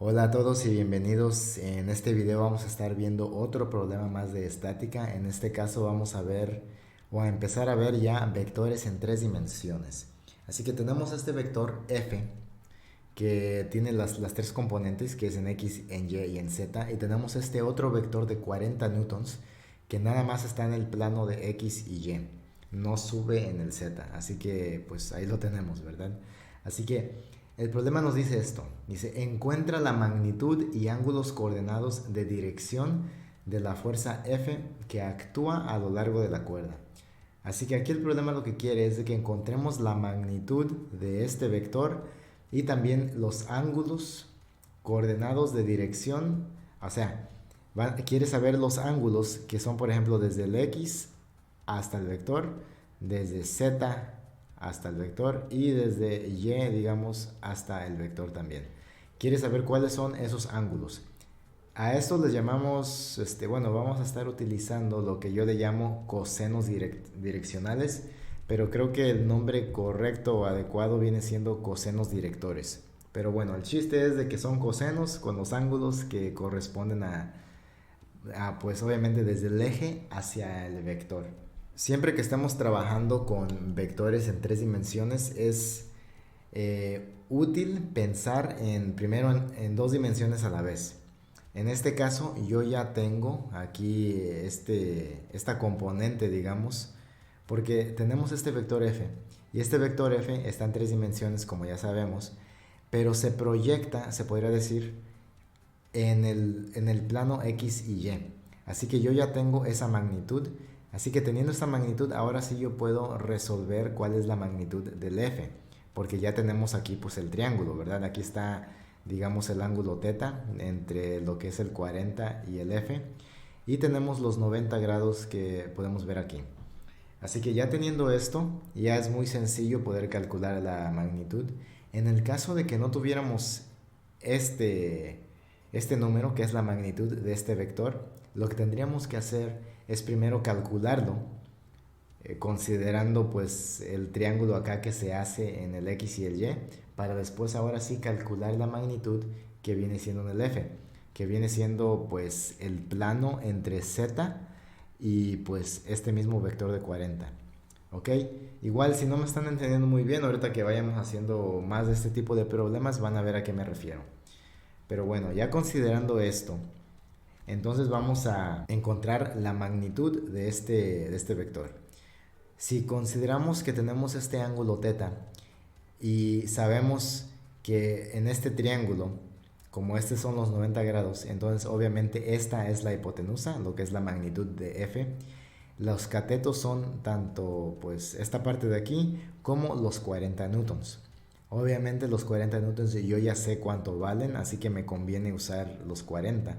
Hola a todos y bienvenidos. En este video vamos a estar viendo otro problema más de estática. En este caso vamos a ver o a empezar a ver ya vectores en tres dimensiones. Así que tenemos este vector f que tiene las tres componentes, que es en x, en y y en z. Y tenemos este otro vector de 40 newtons que nada más está en el plano de x y y, no sube en el z. Así que pues ahí lo tenemos, ¿verdad? Así que el problema nos dice esto. Dice, encuentra la magnitud y ángulos coordenados de dirección de la fuerza F que actúa a lo largo de la cuerda. Así que aquí el problema lo que quiere es de que encontremos la magnitud de este vector y también los ángulos coordenados de dirección. O sea, quiere saber los ángulos que son, por ejemplo, desde el X hasta el vector, desde Z hasta el vector y desde Y, digamos, hasta el vector también. Quiere saber cuáles son esos ángulos. A esto les llamamos, bueno, vamos a estar utilizando lo que yo le llamo cosenos direccionales, pero creo que el nombre correcto o adecuado viene siendo cosenos directores. Pero bueno, el chiste es de que son cosenos con los ángulos que corresponden pues obviamente desde el eje hacia el vector. Siempre que estamos trabajando con vectores en tres dimensiones es útil pensar primero en dos dimensiones a la vez. En este caso yo ya tengo aquí esta componente, digamos, porque tenemos este vector f y este vector f está en tres dimensiones, como ya sabemos, pero se proyecta, se podría decir, en el plano x y y. Así que yo ya tengo esa magnitud. Así que teniendo esta magnitud, ahora sí yo puedo resolver cuál es la magnitud del f, porque ya tenemos aquí pues el triángulo, ¿verdad? Aquí está, digamos, el ángulo teta entre lo que es el 40 y el f, y tenemos los 90 grados que podemos ver aquí. Así que ya teniendo esto, ya es muy sencillo poder calcular la magnitud. En el caso de que no tuviéramos este, este número, que es la magnitud de este vector, lo que tendríamos que hacer es primero calcularlo, considerando pues el triángulo acá que se hace en el x y el y, para después ahora sí calcular la magnitud que viene siendo en el f, que viene siendo pues el plano entre z y pues este mismo vector de 40. ¿Ok? Igual si no me están entendiendo muy bien, ahorita que vayamos haciendo más de este tipo de problemas van a ver a qué me refiero. Pero bueno, ya considerando esto, entonces vamos a encontrar la magnitud de este vector. Si consideramos que tenemos este ángulo teta y sabemos que en este triángulo, como estos son los 90 grados, entonces obviamente esta es la hipotenusa, lo que es la magnitud de f. Los catetos son tanto pues esta parte de aquí como los 40 newtons. Obviamente los 40 newtons yo ya sé cuánto valen, así que me conviene usar los 40.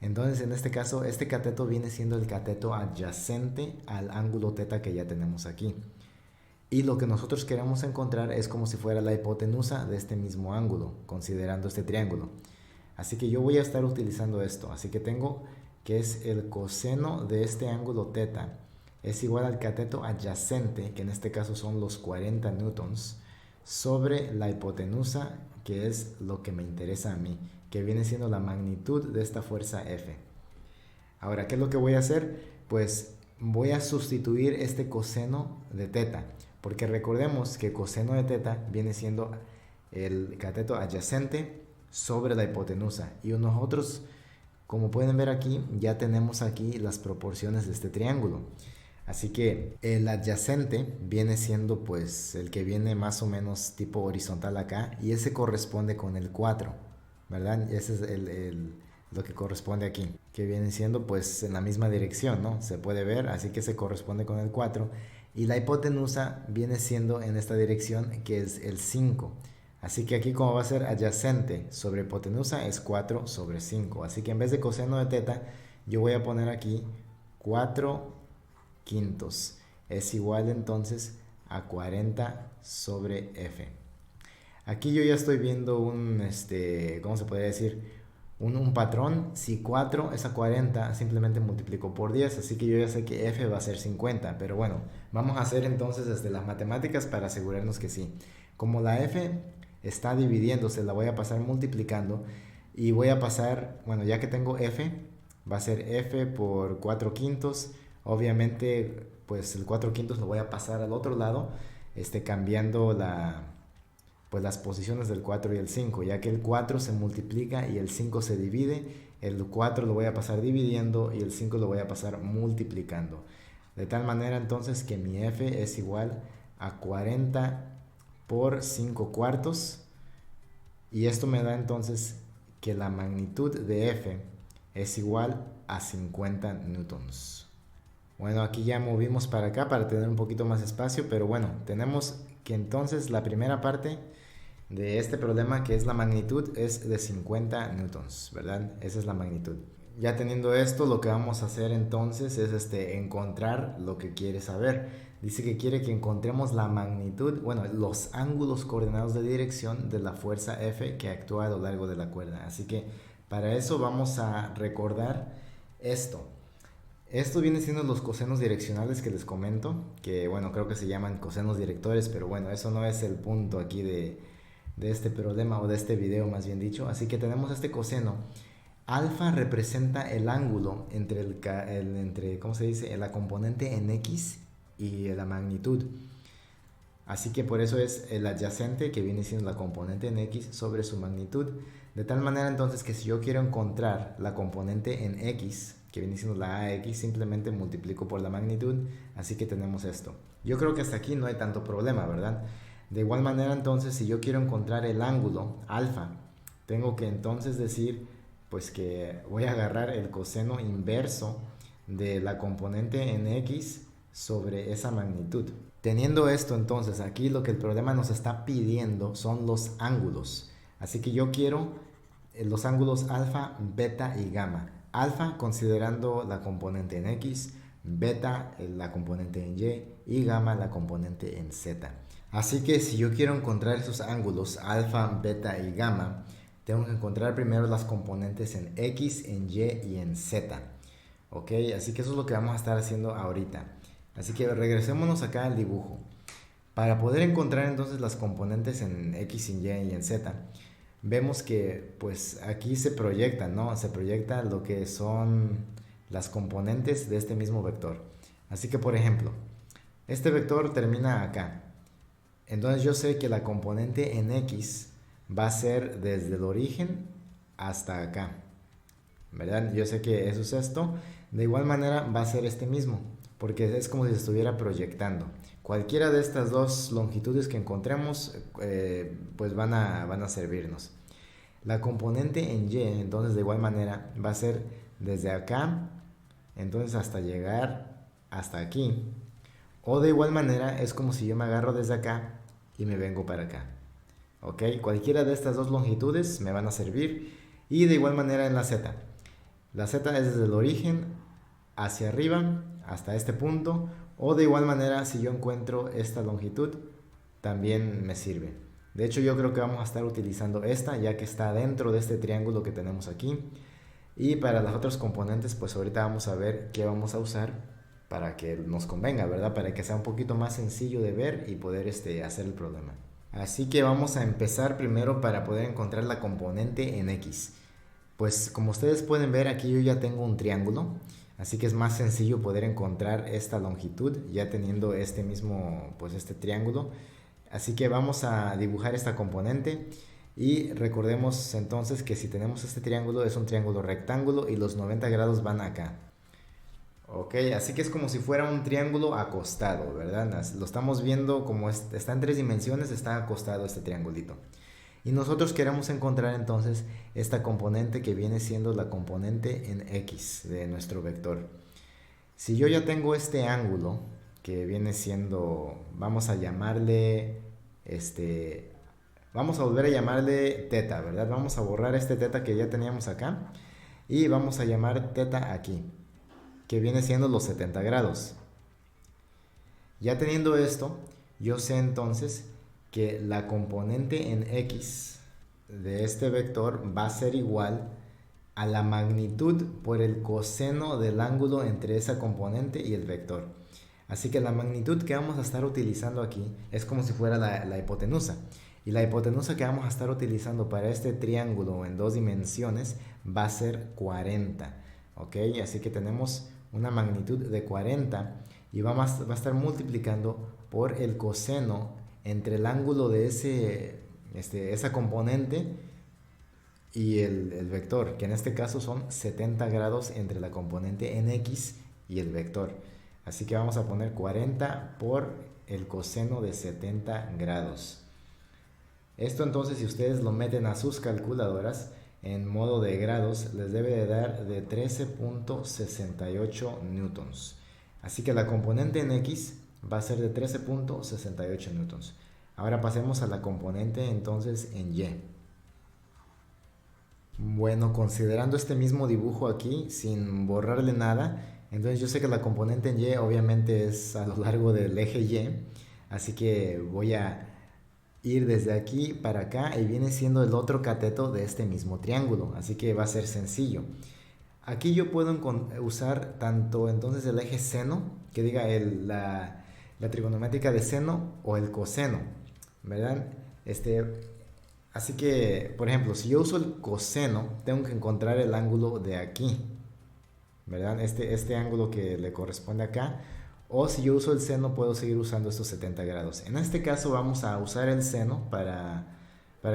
Entonces en este caso este cateto viene siendo el cateto adyacente al ángulo teta que ya tenemos aquí. Y lo que nosotros queremos encontrar es como si fuera la hipotenusa de este mismo ángulo, considerando este triángulo. Así que yo voy a estar utilizando esto. Así que tengo que es el coseno de este ángulo teta es igual al cateto adyacente, que en este caso son los 40 newtons, sobre la hipotenusa, que es lo que me interesa a mí, que viene siendo la magnitud de esta fuerza F. Ahora, ¿qué es lo que voy a hacer? Pues voy a sustituir este coseno de teta, porque recordemos que coseno de teta viene siendo el cateto adyacente sobre la hipotenusa, y nosotros, como pueden ver aquí, ya tenemos aquí las proporciones de este triángulo. Así que el adyacente viene siendo pues el que viene más o menos tipo horizontal acá, y ese corresponde con el 4, ¿verdad? Ese es lo que corresponde aquí, que viene siendo pues en la misma dirección, ¿no? Se puede ver, así que se corresponde con el 4. Y la hipotenusa viene siendo en esta dirección, que es el 5. Así que aquí, como va a ser adyacente sobre hipotenusa, es 4 sobre 5. Así que en vez de coseno de teta, yo voy a poner aquí 4 quintos. Es igual entonces a 40 sobre f. Aquí yo ya estoy viendo ¿cómo se podría decir? Un patrón. Si 4 es a 40, simplemente multiplico por 10, así que yo ya sé que f va a ser 50. Pero bueno, vamos a hacer entonces las matemáticas para asegurarnos que sí. Como la f está dividiéndose, la voy a pasar multiplicando. y voy a pasar, bueno, ya que tengo f, va a ser f por 4 quintos. Obviamente, pues el 4 quintos lo voy a pasar al otro lado, cambiando pues las posiciones del 4 y el 5, ya que el 4 se multiplica y el 5 se divide. El 4 lo voy a pasar dividiendo y el 5 lo voy a pasar multiplicando. De tal manera entonces que mi f es igual a 40 por 5 cuartos. Y esto me da entonces que la magnitud de f es igual a 50 newtons. Bueno, aquí ya movimos para acá para tener un poquito más espacio, pero bueno, tenemos que entonces la primera parte de este problema, que es la magnitud, es de 50 newtons, ¿verdad? Esa es la magnitud. Ya teniendo esto, lo que vamos a hacer entonces es encontrar lo que quiere saber. Dice que quiere que encontremos la magnitud, bueno, los ángulos coordinados de dirección de la fuerza F que actúa a lo largo de la cuerda. Así que para eso vamos a recordar esto. Esto viene siendo los cosenos direccionales que les comento, que bueno, creo que se llaman cosenos directores, pero bueno, eso no es el punto aquí de este problema, o de este video más bien dicho. Así que tenemos este coseno. Alfa representa el ángulo entre ¿cómo se dice? La componente en X y la magnitud. Así que por eso es el adyacente, que viene siendo la componente en X sobre su magnitud. De tal manera entonces que si yo quiero encontrar la componente en X, que viene siendo la AX, simplemente multiplico por la magnitud. Así que tenemos esto. Yo creo que hasta aquí no hay tanto problema, ¿verdad? De igual manera entonces, si yo quiero encontrar el ángulo alfa, tengo que entonces decir pues que voy a agarrar el coseno inverso de la componente en X sobre esa magnitud. Teniendo esto entonces, aquí lo que el problema nos está pidiendo son los ángulos. Así que yo quiero los ángulos alfa, beta y gamma. Alfa considerando la componente en X, beta la componente en Y gamma la componente en Z. Así que si yo quiero encontrar esos ángulos alfa, beta y gamma, tengo que encontrar primero las componentes en X, en Y y en Z. Ok, así que eso es lo que vamos a estar haciendo ahorita. Así que regresémonos acá al dibujo. Para poder encontrar entonces las componentes en X, en Y y en Z, vemos que pues aquí se proyecta, ¿no? Se proyecta lo que son las componentes de este mismo vector. Así que por ejemplo, este vector termina acá. Entonces yo sé que la componente en X va a ser desde el origen hasta acá, ¿verdad? Yo sé que eso es esto. De igual manera va a ser este mismo, porque es como si se estuviera proyectando. Cualquiera de estas dos longitudes que encontremos, pues van a servirnos. La componente en Y, entonces de igual manera, va a ser desde acá, entonces hasta llegar hasta aquí. O de igual manera es como si yo me agarro desde acá y me vengo para acá. ¿Ok? Cualquiera de estas dos longitudes me van a servir. Y de igual manera en la Z. La Z es desde el origen hacia arriba hasta este punto. O de igual manera, si yo encuentro esta longitud, también me sirve. De hecho, yo creo que vamos a estar utilizando esta, ya que está dentro de este triángulo que tenemos aquí. Y para las otras componentes, pues ahorita vamos a ver qué vamos a usar para que nos convenga, ¿verdad? Para que sea un poquito más sencillo de ver y poder hacer el problema. Así que vamos a empezar primero para poder encontrar la componente en X. Pues como ustedes pueden ver, aquí yo ya tengo un triángulo, así que es más sencillo poder encontrar esta longitud ya teniendo este triángulo. Así que vamos a dibujar esta componente y recordemos entonces que si tenemos este triángulo es un triángulo rectángulo y los 90 grados van acá. Ok, así que es como si fuera un triángulo acostado, ¿verdad? Lo estamos viendo como está en 3 dimensiones, está acostado este triangulito. Y nosotros queremos encontrar entonces esta componente que viene siendo la componente en X de nuestro vector. Si yo ya tengo este ángulo, que viene siendo, vamos a llamarle, vamos a volver a llamarle teta, ¿verdad? Vamos a borrar este teta que ya teníamos acá y vamos a llamar teta aquí, que viene siendo los 70 grados. Ya teniendo esto, yo sé entonces que la componente en X de este vector va a ser igual a la magnitud por el coseno del ángulo entre esa componente y el vector. Así que la magnitud que vamos a estar utilizando aquí es como si fuera la hipotenusa. Y la hipotenusa que vamos a estar utilizando para este triángulo en 2 dimensiones va a ser 40. ¿Ok? Así que tenemos una magnitud de 40 y va a estar multiplicando por el coseno entre el ángulo de esa componente y el vector, que en este caso son 70 grados entre la componente en X y el vector. Así que vamos a poner 40 por el coseno de 70 grados. Esto entonces, si ustedes lo meten a sus calculadoras en modo de grados, les debe de dar de 13.68 newtons. Así que la componente en X va a ser de 13.68 newtons. Ahora pasemos a la componente entonces en Y. Bueno, considerando este mismo dibujo aquí, sin borrarle nada, entonces yo sé que la componente en Y obviamente es a lo largo del eje Y, así que voy a ir desde aquí para acá y viene siendo el otro cateto de este mismo triángulo, así que va a ser sencillo. Aquí yo puedo usar tanto entonces el eje seno, que diga la trigonométrica de seno o el coseno, ¿verdad? Así que, por ejemplo, si yo uso el coseno, tengo que encontrar el ángulo de aquí, ¿verdad? Este ángulo que le corresponde acá. O si yo uso el seno, puedo seguir usando estos 70 grados. En este caso vamos a usar el seno para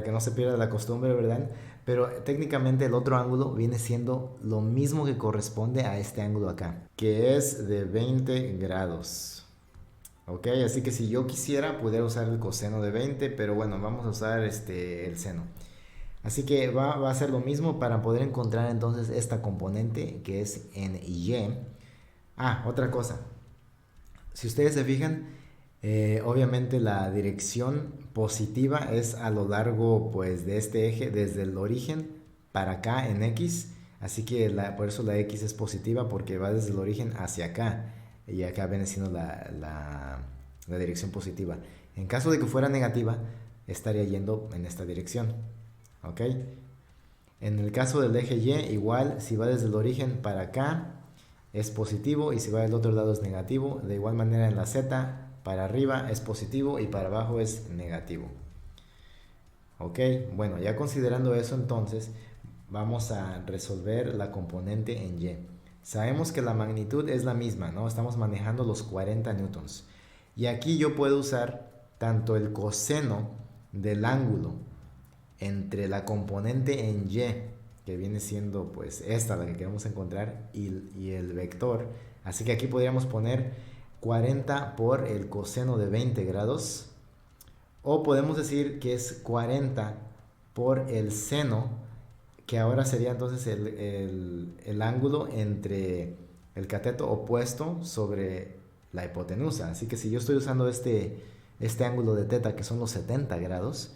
que no se pierda la costumbre, ¿verdad? Pero técnicamente el otro ángulo viene siendo lo mismo que corresponde a este ángulo acá, que es de 20 grados. Ok, así que si yo quisiera, pudiera usar el coseno de 20, pero bueno, vamos a usar el seno. Así que va a ser lo mismo para poder encontrar entonces esta componente que es en Y. Otra cosa. Si ustedes se fijan, obviamente la dirección positiva es a lo largo pues de este eje, desde el origen para acá en X. Así que por eso la X es positiva, porque va desde el origen hacia acá. Y acá viene siendo la dirección positiva. En caso de que fuera negativa, estaría yendo en esta dirección. ¿Ok? En el caso del eje Y, igual, si va desde el origen para acá, es positivo, y si va del otro lado es negativo. De igual manera en la Z, para arriba es positivo y para abajo es negativo. Ok, bueno, ya considerando eso, entonces vamos a resolver la componente en Y. Sabemos que la magnitud es la misma, ¿no? Estamos manejando los 40 newtons. Y aquí yo puedo usar tanto el coseno del ángulo entre la componente en Y, que viene siendo pues esta, la que queremos encontrar, y el vector. Así que aquí podríamos poner 40 por el coseno de 20 grados. O podemos decir que es 40 por el seno, que ahora sería entonces el ángulo entre el cateto opuesto sobre la hipotenusa. Así que si yo estoy usando este ángulo de teta, que son los 70 grados,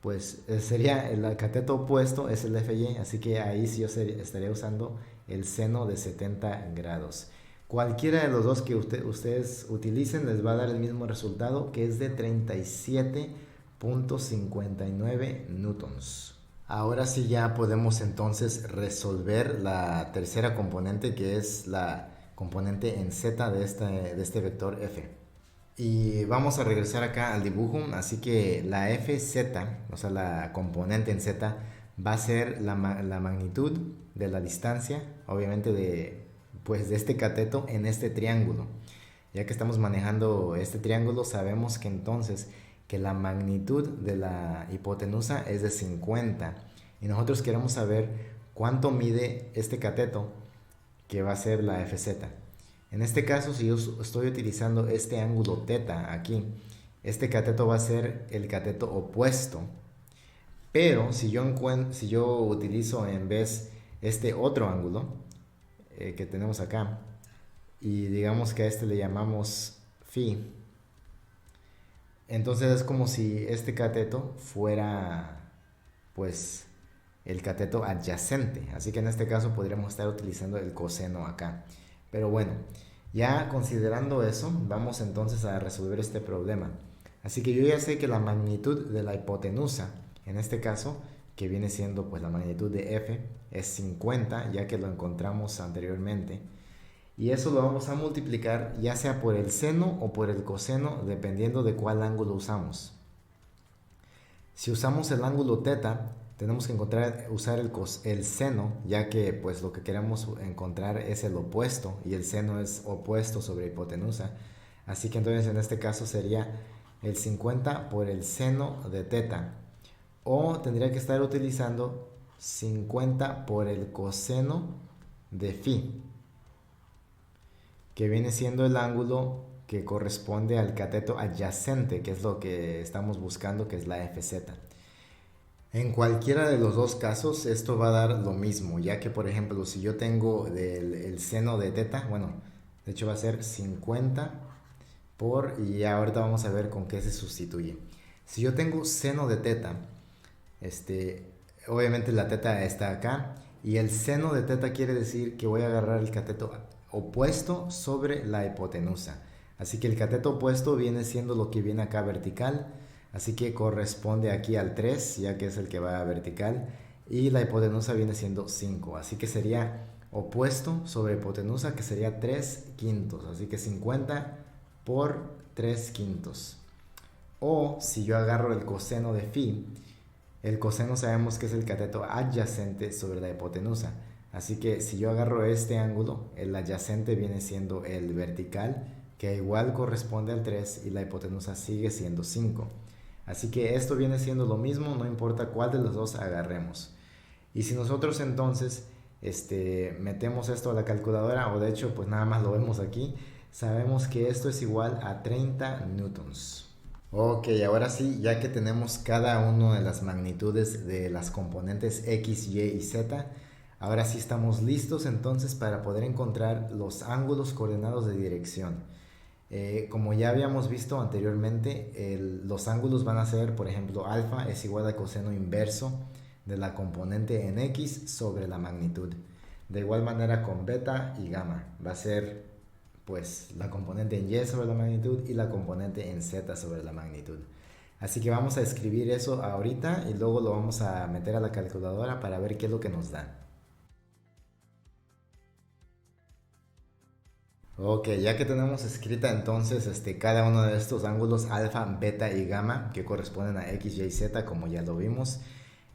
pues sería el cateto opuesto, es el FY, así que ahí sí yo estaría usando el seno de 70 grados. Cualquiera de los dos que ustedes utilicen les va a dar el mismo resultado, que es de 37.59 newtons. Ahora sí ya podemos entonces resolver la tercera componente, que es la componente en Z de este vector F. Y vamos a regresar acá al dibujo, así que la Fz, o sea la componente en Z, va a ser la magnitud de la distancia, obviamente de este cateto en este triángulo. Ya que estamos manejando este triángulo, sabemos que entonces que la magnitud de la hipotenusa es de 50 y nosotros queremos saber cuánto mide este cateto, que va a ser la Fz. En este caso, si yo estoy utilizando este ángulo teta aquí, este cateto va a ser el cateto opuesto. Pero si yo utilizo en vez este otro ángulo que tenemos acá, y digamos que a este le llamamos phi, entonces es como si este cateto fuera pues el cateto adyacente. Así que en este caso podríamos estar utilizando el coseno acá. Pero bueno, ya considerando eso, vamos entonces a resolver este problema. Así que yo ya sé que la magnitud de la hipotenusa, en este caso, que viene siendo pues la magnitud de F, es 50, ya que lo encontramos anteriormente. Y eso lo vamos a multiplicar ya sea por el seno o por el coseno, dependiendo de cuál ángulo usamos. Si usamos el ángulo teta, tenemos que usar el seno, ya que pues lo que queremos encontrar es el opuesto y el seno es opuesto sobre hipotenusa. Así que entonces en este caso sería el 50 por el seno de teta. O tendría que estar utilizando 50 por el coseno de phi, que viene siendo el ángulo que corresponde al cateto adyacente, que es lo que estamos buscando, que es la FZ. En cualquiera de los dos casos esto va a dar lo mismo, ya que por ejemplo si yo tengo el seno de teta, bueno, de hecho va a ser 50 y ahorita vamos a ver con qué se sustituye. Si yo tengo seno de teta, obviamente la teta está acá y el seno de teta quiere decir que voy a agarrar el cateto opuesto sobre la hipotenusa. Así que el cateto opuesto viene siendo lo que viene acá vertical, así que corresponde aquí al 3, ya que es el que va vertical, y la hipotenusa viene siendo 5, así que sería opuesto sobre hipotenusa, que sería 3 quintos, así que 50 por 3 quintos. O si yo agarro el coseno de phi, el coseno sabemos que es el cateto adyacente sobre la hipotenusa, así que si yo agarro este ángulo, el adyacente viene siendo el vertical, que igual corresponde al 3 y la hipotenusa sigue siendo 5. Así que esto viene siendo lo mismo, no importa cuál de los dos agarremos. Y si nosotros entonces metemos esto a la calculadora, o de hecho pues nada más lo vemos aquí, sabemos que esto es igual a 30 newtons. Ok, ahora sí, ya que tenemos cada una de las magnitudes de las componentes X, Y y Z, ahora sí estamos listos entonces para poder encontrar los ángulos coordenados de dirección. Como ya habíamos visto anteriormente, los ángulos van a ser, por ejemplo, alfa es igual al coseno inverso de la componente en X sobre la magnitud. De igual manera con beta y gamma, va a ser pues la componente en Y sobre la magnitud y la componente en Z sobre la magnitud. Así que vamos a escribir eso ahorita y luego lo vamos a meter a la calculadora para ver qué es lo que nos da. Ok, ya que tenemos escrita entonces cada uno de estos ángulos alfa, beta y gamma que corresponden a X, Y y Z, como ya lo vimos,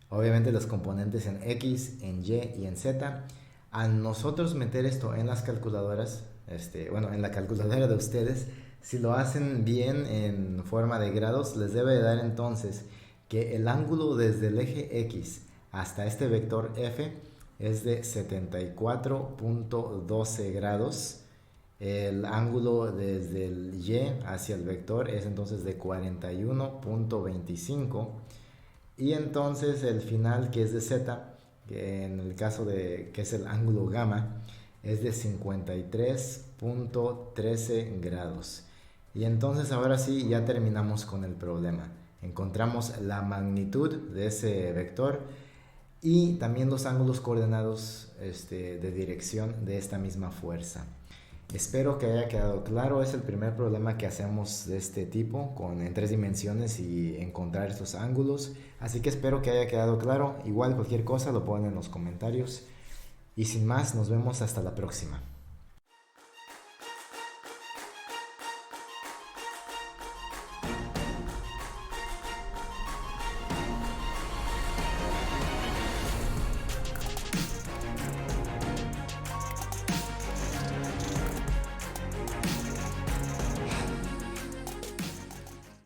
obviamente los componentes en X, en Y y en Z, al nosotros meter esto en las calculadoras, en la calculadora de ustedes, si lo hacen bien en forma de grados, les debe dar entonces que el ángulo desde el eje X hasta este vector F es de 74.12 grados. El ángulo desde el Y hacia el vector es entonces de 41.25. Y entonces el final, que es de Z, que en el caso de que es el ángulo gamma, es de 53.13 grados. Y entonces ahora sí ya terminamos con el problema. Encontramos la magnitud de ese vector y también los ángulos coordenados de dirección de esta misma fuerza. Espero que haya quedado claro. Es el primer problema que hacemos de este tipo en 3 dimensiones y encontrar estos ángulos. Así que espero que haya quedado claro. Igual cualquier cosa lo ponen en los comentarios. Y sin más, nos vemos hasta la próxima.